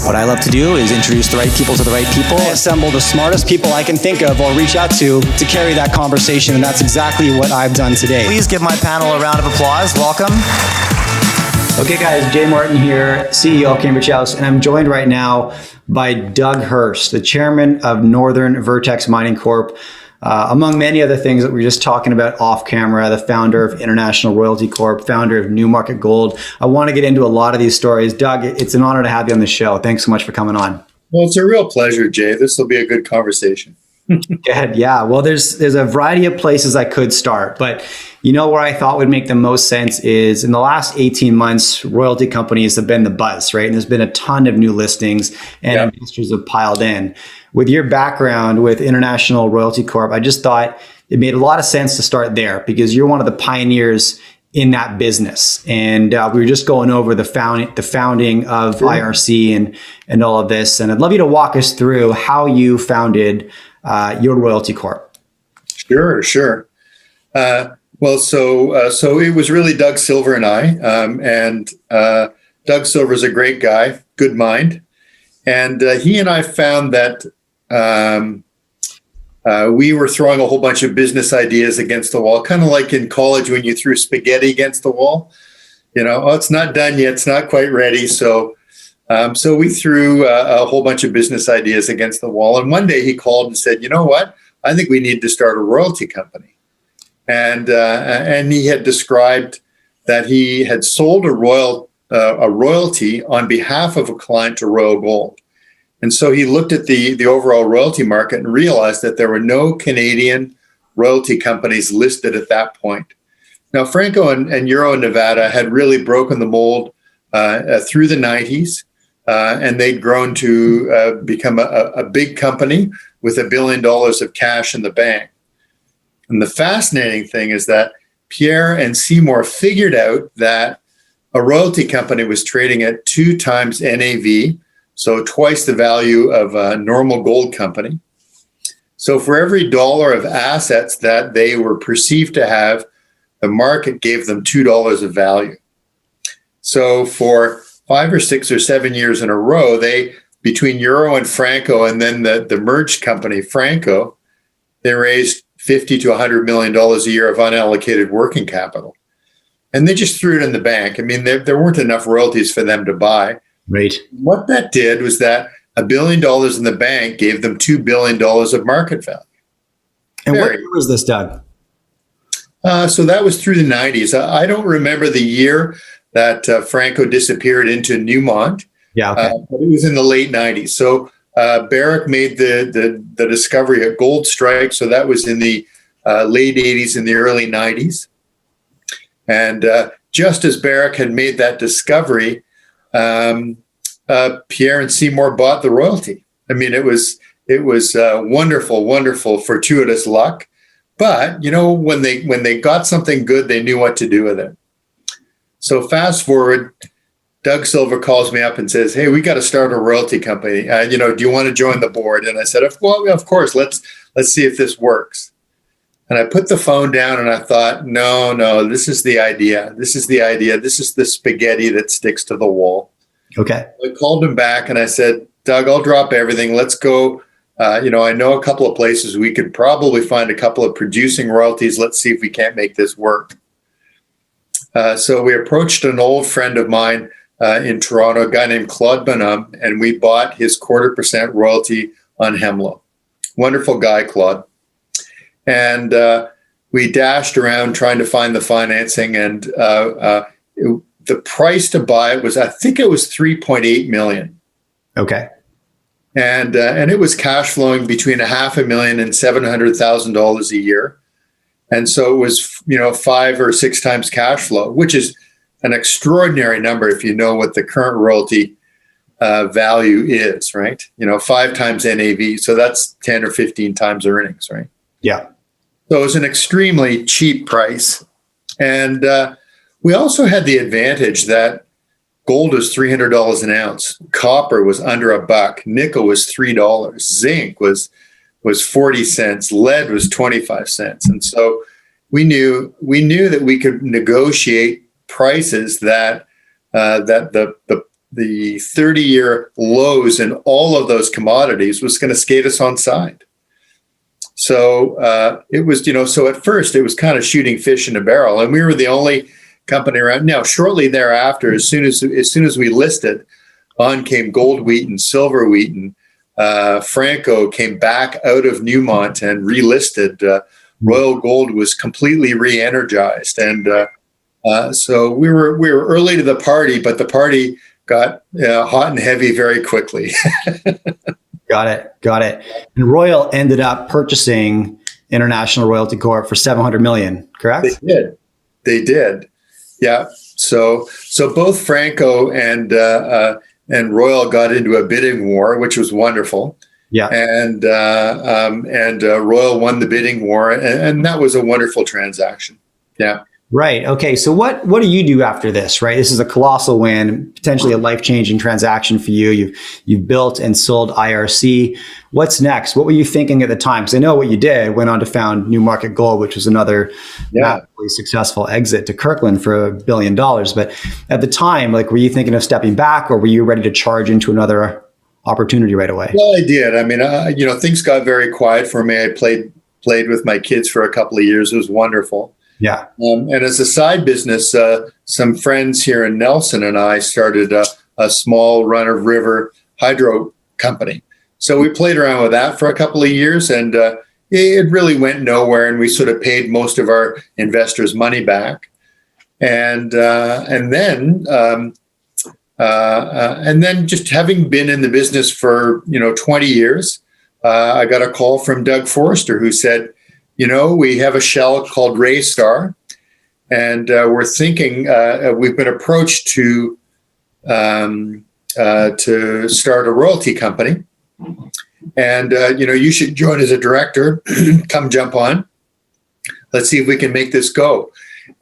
What I love to do is introduce the right people to the right people. I assemble the smartest people I can think of or reach out to carry that conversation, and that's exactly what I've done today. Please give my panel a round of applause. Welcome. Okay guys, Jay Martin here, CEO of Cambridge House, and I'm joined right now by Doug Hurst, the chairman of Northern Vertex Mining Corp. Among many other things that we were just talking about off camera, the founder of International Royalty Corp, founder of Newmarket Gold. I want to get into a lot of these stories. Doug, it's an honor to have you on the show. Thanks so much for coming on. Well, it's a real pleasure, Jay. This will be a good conversation. Good. Yeah. Well, there's a variety of places I could start, but where I thought would make the most sense is in the last 18 months, royalty companies have been the buzz, right? And there's been a ton of new listings and investors have piled in. With your background with International Royalty Corp, I just thought it made a lot of sense to start there because you're one of the pioneers in that business. And we were just going over the founding of IRC and all of this. And I'd love you to walk us through how you founded your Royalty Corp. Sure. Well, so it was really Doug Silver and I, and Doug Silver is a great guy, good mind. And he and I found that we were throwing a whole bunch of business ideas against the wall, kind of like in college when you threw spaghetti against the wall. It's not done yet, it's not quite ready. So we threw a whole bunch of business ideas against the wall. And one day he called and said, "You know what? I think we need to start a royalty company." And he had described that he had sold a royalty on behalf of a client to Royal Gold. And so he looked at the overall royalty market and realized that there were no Canadian royalty companies listed at that point. Now, Franco and Euro-Nevada had really broken the mold through the 90s, and they'd grown to become a big company with $1 billion of cash in the bank. And the fascinating thing is that Pierre and Seymour figured out that a royalty company was trading at 2 times NAV, so twice the value of a normal gold company. So for every dollar of assets that they were perceived to have, the market gave them $2 of value. So for 5 or 6 or 7 years in a row, they, between Euro and Franco and then the merged company, Franco, they raised $50 to $100 million a year of unallocated working capital. And they just threw it in the bank. I mean, there weren't enough royalties for them to buy. Right. What that did was that $1 billion in the bank gave them $2 billion of market value. And what year was this, Doug? So that was through the 90s. I don't remember the year that Franco disappeared into Newmont. Yeah, okay. But it was in the late 90s. So Barrick made the discovery at Gold Strike. So that was in the late 80s and the early 90s. And just as Barrick had made that discovery, Pierre and Seymour bought the royalty. I mean, it was wonderful, fortuitous luck. But when they got something good, they knew what to do with it. So fast forward, Doug Silver calls me up and says, "Hey, we got to start a royalty company. Do you want to join the board?" And I said, "Well, of course. Let's see if this works." And I put the phone down and I thought, no, this is the idea. This is the spaghetti that sticks to the wall. Okay. I called him back and I said, "Doug, I'll drop everything. Let's go. I know a couple of places we could probably find a couple of producing royalties. Let's see if we can't make this work." So we approached an old friend of mine in Toronto, a guy named Claude Bonhomme, and we bought his 0.25% royalty on Hemlo. Wonderful guy, Claude. And we dashed around trying to find the financing, and the price to buy it was, I think it was $3.8 million. Okay. And it was cash flowing between $500,000 and $700,000 a year. And so it was, 5 or 6 times cash flow, which is an extraordinary number if you know what the current royalty value is, right? 5 times NAV. So that's 10 or 15 times earnings, right? Yeah. So it was an extremely cheap price. And we also had the advantage that gold was $300 an ounce. Copper was under $1. Nickel was $3. Zinc was 40 cents. Lead was 25 cents. And so we knew that we could negotiate prices that the the 30-year lows in all of those commodities was going to skate us on side. So it was, so at first it was kind of shooting fish in a barrel, and we were the only company around. Now, shortly thereafter, as soon as we listed, on came Gold Wheaton, Silver Wheaton. Franco came back out of Newmont and relisted. Royal Gold was completely re-energized, and so we were early to the party, but the party got hot and heavy very quickly. Got it. And Royal ended up purchasing International Royalty Corp for $700 million, correct? They did. Yeah. So both Franco and Royal got into a bidding war, which was wonderful. Yeah. And Royal won the bidding war, and that was a wonderful transaction. Yeah. Right. Okay. So what do you do after this, right? This is a colossal win, potentially a life-changing transaction for you. You've built and sold IRC. What's next? What were you thinking at the time? Because I know what you did, went on to found Newmarket Gold, which was another massively successful exit to Kirkland for $1 billion. But at the time, were you thinking of stepping back, or were you ready to charge into another opportunity right away? Well, I did. I mean, things got very quiet for me. I played with my kids for a couple of years. It was wonderful. Yeah. And as a side business, some friends here in Nelson and I started a small run-of-river hydro company. So we played around with that for a couple of years, and it really went nowhere. And we sort of paid most of our investors' money back. And then just having been in the business for 20 years, I got a call from Doug Forrester, who said, we have a shell called Raystar, and we're thinking, we've been approached to start a royalty company, and you should join as a director. Come jump on. Let's see if we can make this go.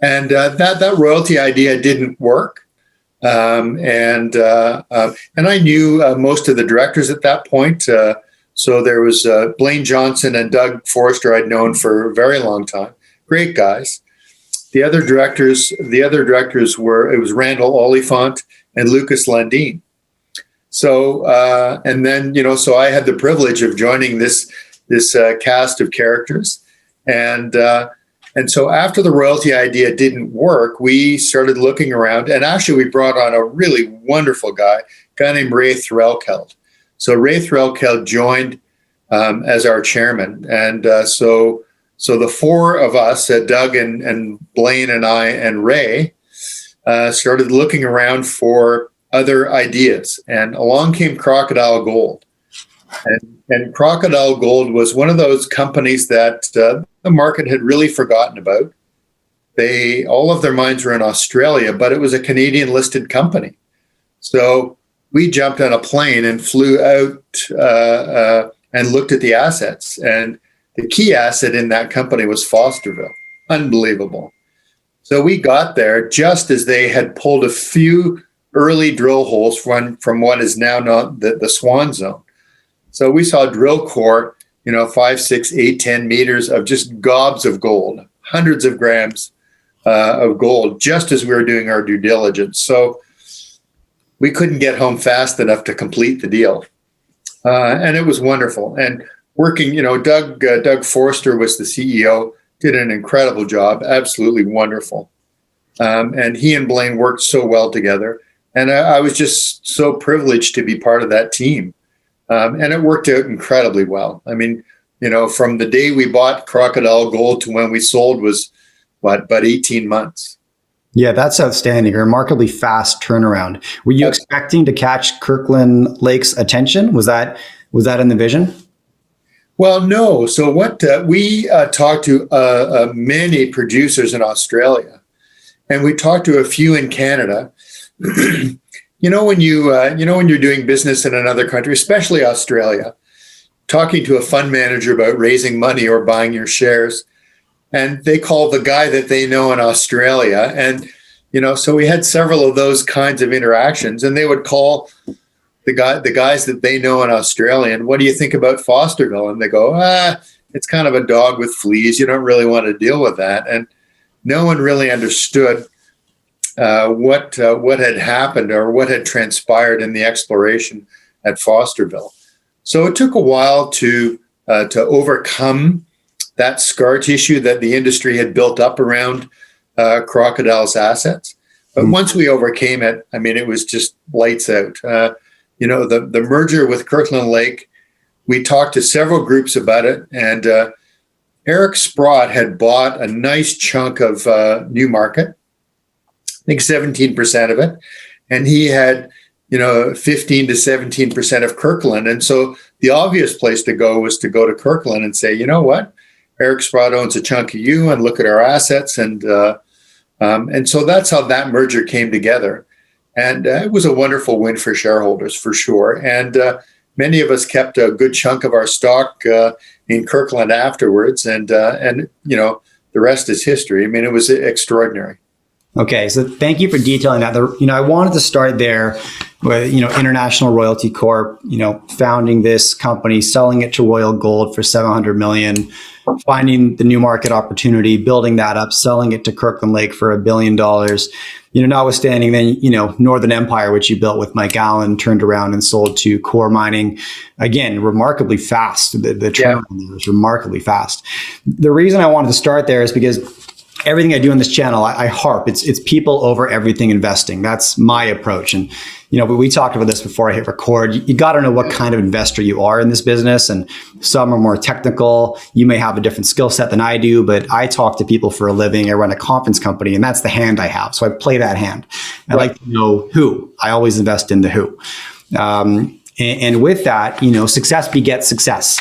And that royalty idea didn't work, and I knew most of the directors at that point. So there was Blaine Johnson and Doug Forrester I'd known for a very long time. Great guys. The other directors were, it was Randall Oliphant and Lucas Landine. So, and then, so I had the privilege of joining this cast of characters. And so after the royalty idea didn't work, we started looking around, and actually we brought on a really wonderful guy named Ray Threlkeld. So Ray Threlkeld joined as our chairman. And so the four of us, Doug and Blaine and I and Ray, started looking around for other ideas. And along came Crocodile Gold. And Crocodile Gold was one of those companies that the market had really forgotten about. All of their mines were in Australia, but it was a Canadian listed company. So we jumped on a plane and flew out and looked at the assets. And the key asset in that company was Fosterville. Unbelievable. So we got there just as they had pulled a few early drill holes from what is now not the Swan Zone. So we saw drill core, 5, 6, 8, 10 meters of just gobs of gold, hundreds of grams of gold, just as we were doing our due diligence. So we couldn't get home fast enough to complete the deal. And it was wonderful. And working, Doug Forrester was the CEO, did an incredible job, absolutely wonderful. And he and Blaine worked so well together. And I was just so privileged to be part of that team. And it worked out incredibly well. I mean, from the day we bought Crocodile Gold to when we sold was, about 18 months. Yeah, that's outstanding. A remarkably fast turnaround. Were you expecting to catch Kirkland Lake's attention? Was that in the vision? Well, no. So what we talked to many producers in Australia, and we talked to a few in Canada. When you're doing business in another country, especially Australia, talking to a fund manager about raising money or buying your shares, and they call the guy that they know in Australia. And, so we had several of those kinds of interactions, and they would call the guys that they know in Australia. And what do you think about Fosterville? And they go, it's kind of a dog with fleas. You don't really want to deal with that. And no one really understood what had happened or what had transpired in the exploration at Fosterville. So it took a while to overcome that scar tissue that the industry had built up around Crocodile's assets. But once we overcame it, I mean, it was just lights out. The merger with Kirkland Lake, we talked to several groups about it, and Eric Sprott had bought a nice chunk of Newmarket, I think 17% of it, and he had 15 to 17% of Kirkland. And so the obvious place to go was to go to Kirkland and say, you know what, Eric Sprott owns a chunk of you, and look at our assets. And so that's how that merger came together. And it was a wonderful win for shareholders, for sure. And many of us kept a good chunk of our stock in Kirkland afterwards. And the rest is history. I mean, it was extraordinary. Okay, so thank you for detailing that. I wanted to start there with, International Royalty Corp, founding this company, selling it to Royal Gold for $700 million, finding the Newmarket opportunity, building that up, selling it to Kirkland Lake for $1 billion. Notwithstanding then, Northern Empire, which you built with Mike Allen, turned around and sold to Core Mining. Again, remarkably fast. The turnaround there was remarkably fast. The reason I wanted to start there is because everything I do on this channel, I harp. It's people over everything investing. That's my approach. And, we talked about this before I hit record. You got to know what kind of investor you are in this business. And some are more technical. You may have a different skill set than I do, but I talk to people for a living. I run a conference company, and that's the hand I have. So I play that hand. I like to know who. I always invest in the who. And with that, success begets success.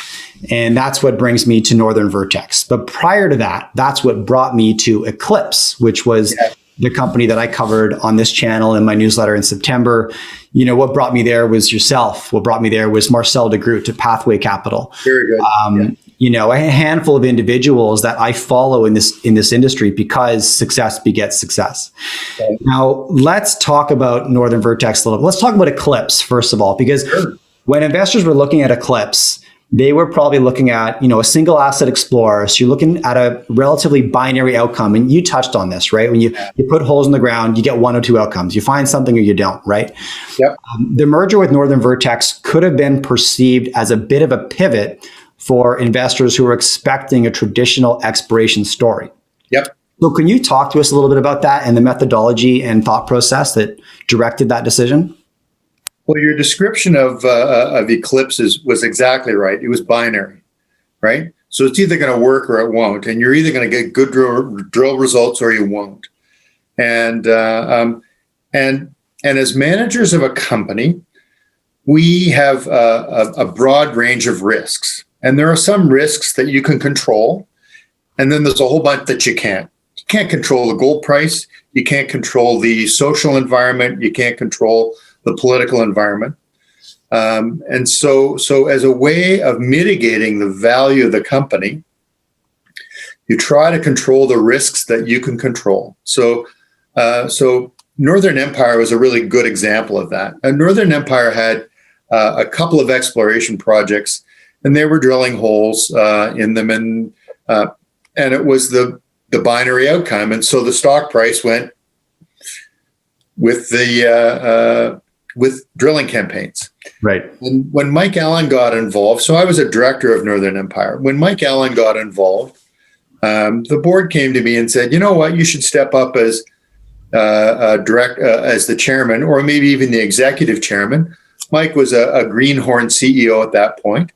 And that's what brings me to Northern Vertex. But prior to that, that's what brought me to Eclipse, which was the company that I covered on this channel in my newsletter in September. What brought me there was yourself. What brought me there was Marcel de Groot at Pathway Capital. Very good. A handful of individuals that I follow in this industry because success begets success. Okay. Now, let's talk about Northern Vertex a little bit. Let's talk about Eclipse, first of all, because when investors were looking at Eclipse, they were probably looking at, a single asset explorer. So you're looking at a relatively binary outcome. And you touched on this, right? When you put holes in the ground, you get one or two outcomes. You find something or you don't, right? Yep. The merger with Northern Vertex could have been perceived as a bit of a pivot for investors who are expecting a traditional exploration story. Yep. So can you talk to us a little bit about that and the methodology and thought process that directed that decision? Well, your description of Eclipse was exactly right. It was binary, right? So it's either going to work or it won't, and you're either going to get good drill results or you won't. And as managers of a company, we have a broad range of risks, and there are some risks that you can control, and then there's a whole bunch that you can't. You can't control the gold price. You can't control the social environment. You can't control the political environment. And so as a way of mitigating the value of the company, you try to control the risks that you can control. So Northern Empire was a really good example of that. And Northern Empire had a couple of exploration projects, and they were drilling holes in them, and it was the binary outcome. And so the stock price went with with drilling campaigns. Right. And when Mike Allen got involved, so I was a director of Northern Empire. When Mike Allen got involved, the board came to me and said, you know what, you should step up as as the chairman, or maybe even the executive chairman. Mike was a greenhorn CEO at that point.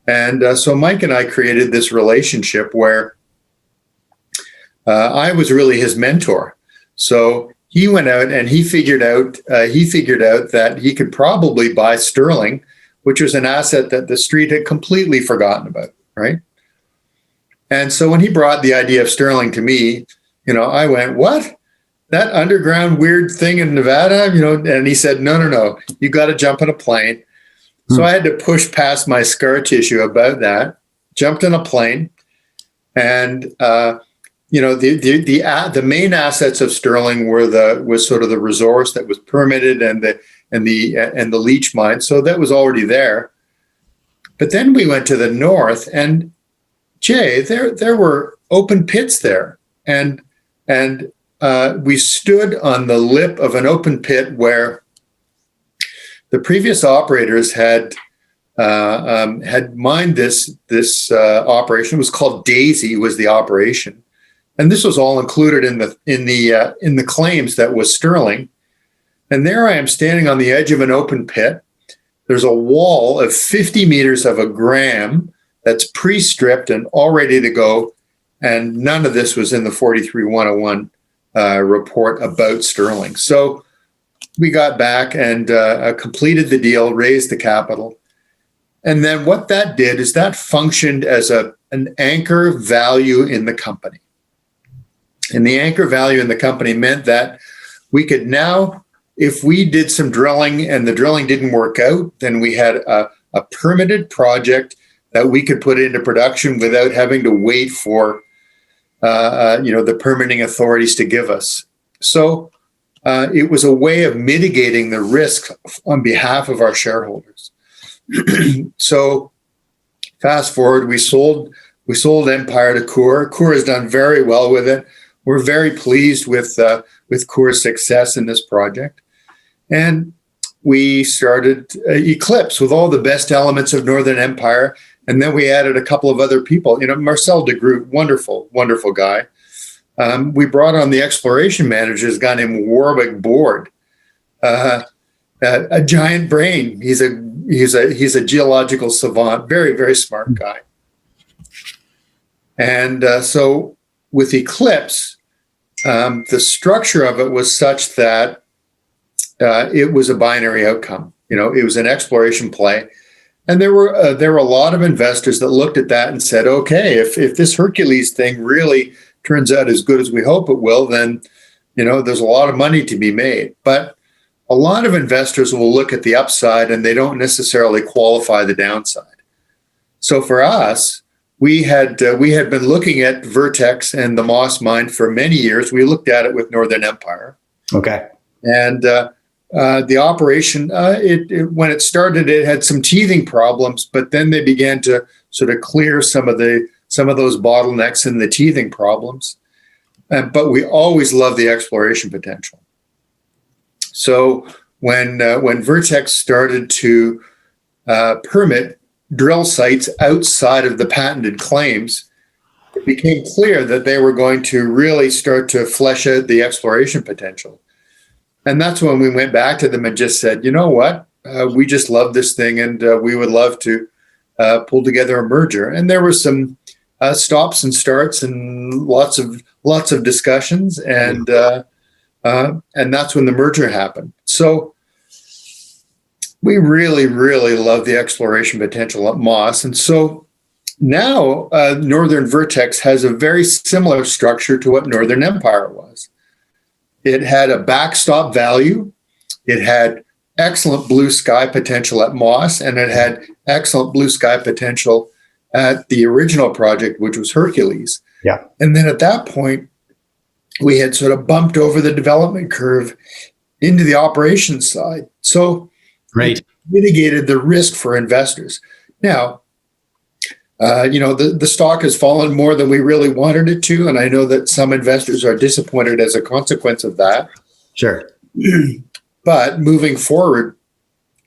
And so Mike and I created this relationship where I was really his mentor. So he went out and he figured out that he could probably buy Sterling, which was an asset that the street had completely forgotten about, right? And so when he brought the idea of Sterling to me, I went, what? That underground weird thing in Nevada, and he said, no, you got to jump in a plane. So I had to push past my scar tissue about that, jumped in a plane, and the main assets of Sterling was sort of the resource that was permitted and the leach mine. So that was already there. But then we went to the north, and Jay, there were open pits there, and we stood on the lip of an open pit where the previous operators had mined this operation. It was called Daisy, was the operation, and this was all included in the claims that was sterling. And there I am standing on the edge of an open pit. There's a wall of 50 meters of a gram that's pre-stripped and all ready to go, and none of this was in the 43-101 report about sterling. So we got back and completed the deal, raised the capital. And then what that did is that functioned as an anchor value in the company. And the anchor value in the company meant that we could now, if we did some drilling and the drilling didn't work out, then we had a permitted project that we could put into production without having to wait for the permitting authorities to give us. So it was a way of mitigating the risk on behalf of our shareholders. So fast forward, we sold Empire to Coeur. Coeur has done very well with it. We're very pleased with Coeur's success in this project. And we started Eclipse with all the best elements of Northern Empire. And then we added a couple of other people. Marcel de Groot, wonderful, wonderful guy. We brought on the exploration manager, a guy named Warwick Board, a giant brain. He's a geological savant, very, very smart guy. And so with Eclipse, the structure of it was such that it was a binary outcome. It was an exploration play. And there were a lot of investors that looked at that and said, okay, if this Hercules thing really turns out as good as we hope it will, then, there's a lot of money to be made. But a lot of investors will look at the upside and they don't necessarily qualify the downside. So for us, we had been looking at Vertex and the Moss mine for many years. We looked at it with Northern Empire. Okay. And the operation, when it started, it had some teething problems, but then they began to sort of clear some of those bottlenecks and the teething problems. But we always loved the exploration potential. So when Vertex started to permit drill sites outside of the patented claims, it became clear that they were going to really start to flesh out the exploration potential. And that's when we went back to them and just said, you know what, we just love this thing and we would love to pull together a merger. And there were some stops and starts and lots of discussions, and that's when the merger happened. So we really, really love the exploration potential at Moss. And so now Northern Vertex has a very similar structure to what Northern Empire was. It had a backstop value. It had excellent blue sky potential at Moss, and it had excellent blue sky potential at the original project, which was Hercules. Yeah. And then at that point, we had sort of bumped over the development curve into the operations side. So it mitigated the risk for investors. Now, the stock has fallen more than we really wanted it to, and I know that some investors are disappointed as a consequence of that. Sure. But moving forward,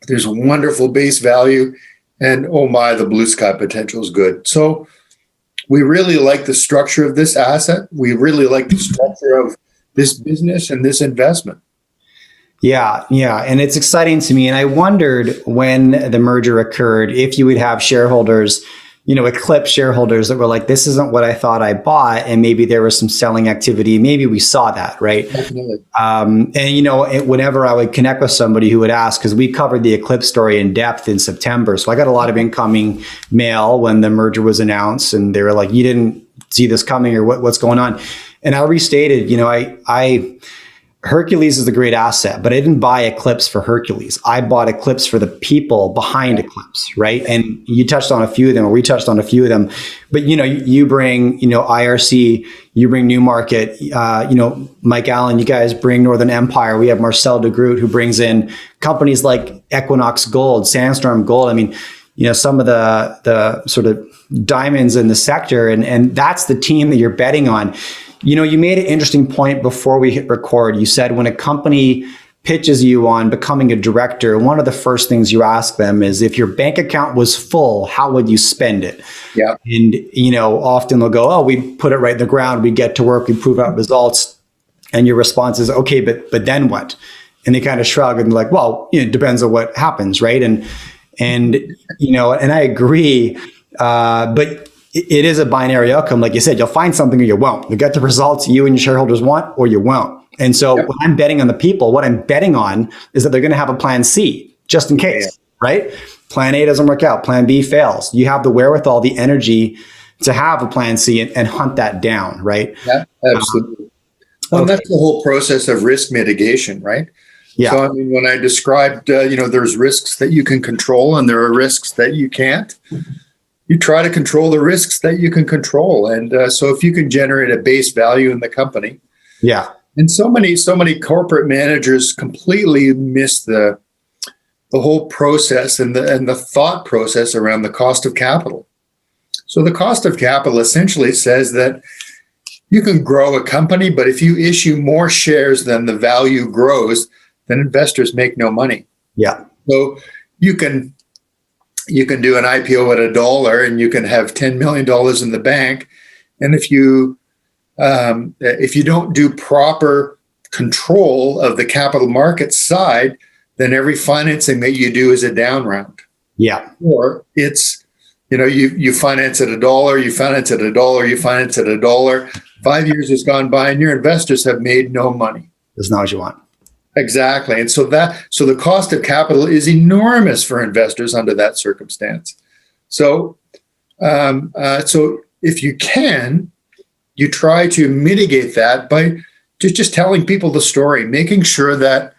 there's a wonderful base value, and oh my, the blue sky potential is good. So we really like the structure of this asset. We really like the structure of this business and this investment. Yeah. And it's exciting to me. And I wondered when the merger occurred, if you would have shareholders, Eclipse shareholders that were like, this isn't what I thought I bought. And maybe there was some selling activity. Maybe we saw that, right? Definitely. Whenever I would connect with somebody who would ask, because we covered the Eclipse story in depth in September. So I got a lot of incoming mail when the merger was announced, and they were like, you didn't see this coming, or what's going on? And I restated, Hercules is a great asset, but I didn't buy Eclipse for Hercules. I bought Eclipse for the people behind Eclipse, right? And you touched on a few of them, or we touched on a few of them. But, you bring, IRC, you bring Newmarket, Mike Allen, you guys bring Northern Empire. We have Marcel de Groot, who brings in companies like Equinox Gold, Sandstorm Gold. I mean, some of the sort of diamonds in the sector. And that's the team that you're betting on. you made an interesting point before we hit record. You said when a company pitches you on becoming a director, one of the first things you ask them is, if your bank account was full, how would you spend it? Yeah. And, often they'll go, oh, we put it right in the ground. We get to work, we prove out results. And your response is, okay, but then what? And they kind of shrug and like, well, it depends on what happens. Right. And I agree. But it is a binary outcome. Like you said, you'll find something or you won't. You'll get the results you and your shareholders want, or you won't. And so when I'm betting on the people, what I'm betting on is that they're going to have a plan C just in case, right? Plan A doesn't work out. Plan B fails. You have the wherewithal, the energy to have a plan C and hunt that down, right? Yeah, absolutely. Well, that's the whole process of risk mitigation, right? Yeah. So, I mean, when I described, there's risks that you can control and there are risks that you can't. You try to control the risks that you can control. And so if you can generate a base value in the company. Yeah. And so many corporate managers completely miss the whole process and the thought process around the cost of capital. So the cost of capital essentially says that you can grow a company, but if you issue more shares than the value grows, then investors make no money. Yeah. So you can do an IPO at $1 and you can have $10 million in the bank. And if you don't do proper control of the capital market side, then every financing that you do is a down round. Yeah. Or it's, you finance at $1, you finance at $1, you finance at $1. 5 years has gone by and your investors have made no money. That's not what you want. Exactly. And so the cost of capital is enormous for investors under that circumstance. So if you can, you try to mitigate that by just telling people the story, making sure that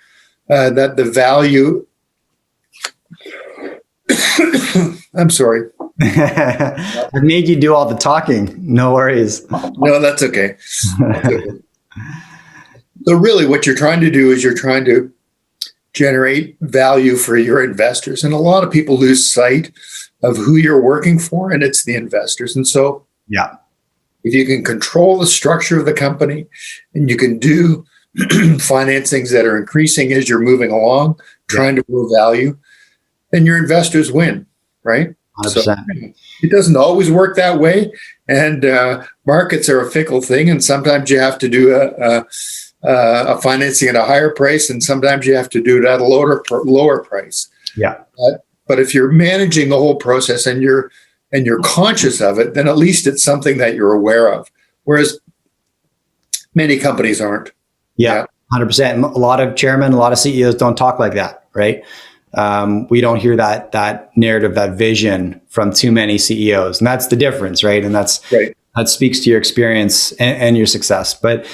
the value. I'm sorry. I made you do all the talking. No worries. No, that's okay. That's okay. So really what you're trying to do is you're trying to generate value for your investors. And a lot of people lose sight of who you're working for, and it's the investors. And so yeah, if you can control the structure of the company and you can do financings that are increasing as you're moving along, trying to grow value, then your investors win, right? 100%. So it doesn't always work that way. And markets are a fickle thing. And sometimes you have to do a financing at a higher price, and sometimes you have to do it at a lower price. Yeah. But if you're managing the whole process and you're conscious of it, then at least it's something that you're aware of. Whereas many companies aren't. Yeah. 100%. A lot of chairmen, a lot of CEOs don't talk like that, right? We don't hear that narrative, that vision from too many CEOs, and that's the difference, right? And that speaks to your experience and your success. But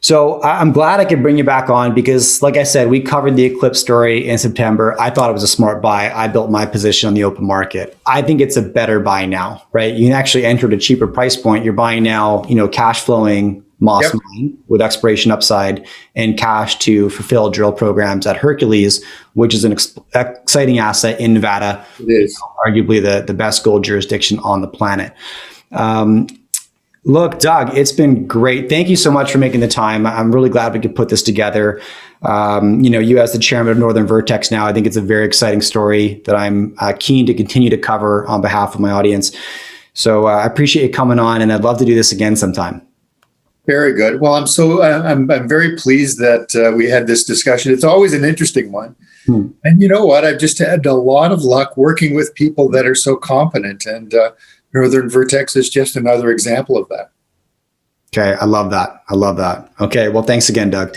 so I'm glad I could bring you back on because, like I said, we covered the Eclipse story in September. I thought it was a smart buy. I built my position on the open market. I think it's a better buy now, right? You can actually enter at a cheaper price point. You're buying now, cash flowing Moss Mine with exploration upside and cash to fulfill drill programs at Hercules, which is an exciting asset in Nevada. It is arguably the best gold jurisdiction on the planet. Look, Doug, it's been great. Thank you so much for making the time. I'm really glad we could put this together. You as the chairman of Northern Vertex now, I think it's a very exciting story that I'm keen to continue to cover on behalf of my audience. So I appreciate you coming on, and I'd love to do this again sometime. Very good. Well, I'm very pleased that we had this discussion. It's always an interesting one. And you know what? I've just had a lot of luck working with people that are so competent, and Northern Vertex is just another example of that. Okay. I love that. Okay. Well, thanks again, Doug.